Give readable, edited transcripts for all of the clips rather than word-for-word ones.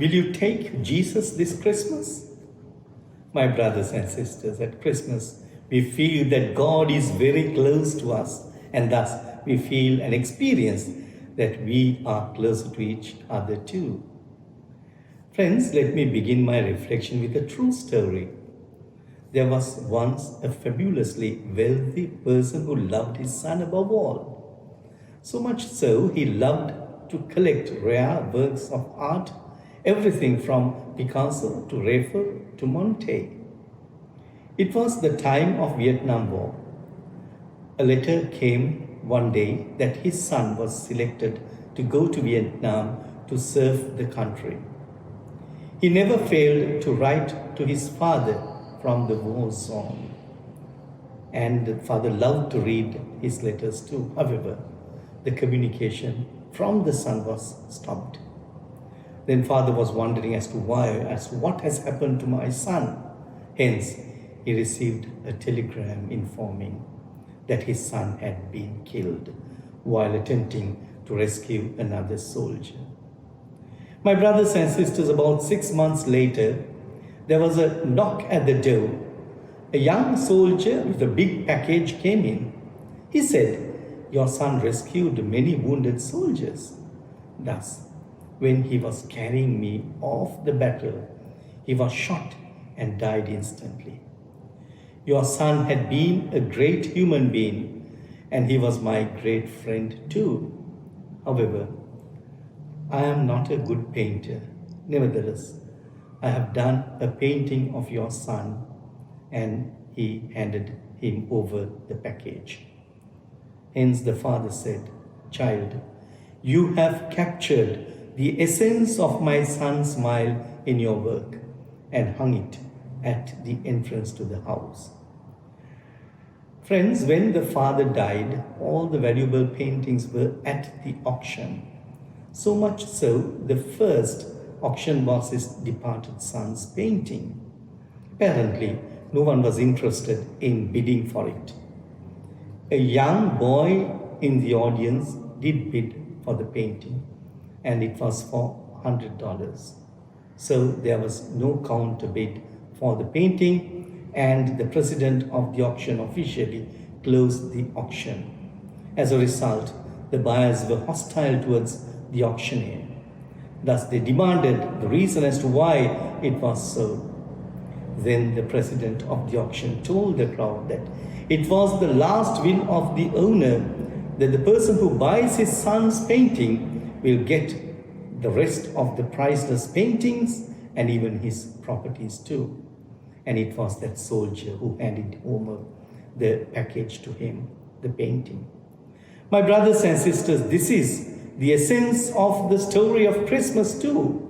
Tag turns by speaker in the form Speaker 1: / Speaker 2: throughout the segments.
Speaker 1: Will you take Jesus this Christmas? My brothers and sisters, at Christmas, we feel that God is very close to us, and thus we feel and experience that we are closer to each other too. Friends, let me begin my reflection with a true story. There was once a fabulously wealthy person who loved his son above all. So much so, he loved to collect rare works of art, everything from Picasso to Raphael to Monet. It was the time of Vietnam War. A letter came one day that his son was selected to go to Vietnam to serve the country. He never failed to write to his father from the war zone, and the father loved to read his letters too. However, the communication from the son was stopped. Then father was wondering as to what has happened to my son. Hence, he received a telegram informing that his son had been killed while attempting to rescue another soldier. My brothers and sisters, about 6 months later, there was a knock at the door. A young soldier with a big package came in. He said, "Your son rescued many wounded soldiers." Thus, when he was carrying me off the battle, he was shot and died instantly. Your son had been a great human being, and he was my great friend too. However, I am not a good painter. Nevertheless, I have done a painting of your son, and he handed him over the package. Hence the father said, "Child, you have captured the essence of my son's smile in your work," and hung it at the entrance to the house. Friends, when the father died, all the valuable paintings were at the auction. So much so, the first auction was his departed son's painting. Apparently, no one was interested in bidding for it. A young boy in the audience did bid for the painting, and it was for $100. So there was no counter bid for the painting, and the president of the auction officially closed the auction. As a result, the buyers were hostile towards the auctioneer. Thus, they demanded the reason as to why it was so. Then the president of the auction told the crowd that it was the last will of the owner that the person who buys his son's painting will get the rest of the priceless paintings and even his properties too. And it was that soldier who handed over the package to him, the painting. My brothers and sisters, this is the essence of the story of Christmas too.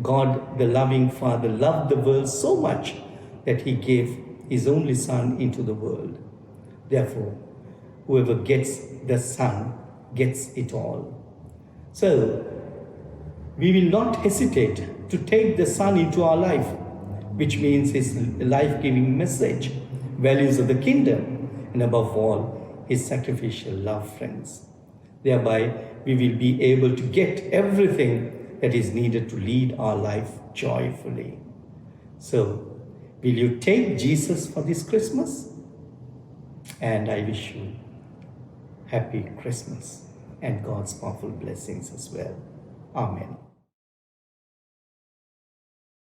Speaker 1: God, the loving Father, loved the world so much that he gave his only Son into the world. Therefore, whoever gets the Son gets it all. So, we will not hesitate to take the Son into our life, which means his life-giving message, values of the kingdom, and above all, his sacrificial love, friends. Thereby, we will be able to get everything that is needed to lead our life joyfully. So, will you take Jesus for this Christmas? And I wish you happy Christmas and God's powerful blessings as well. Amen.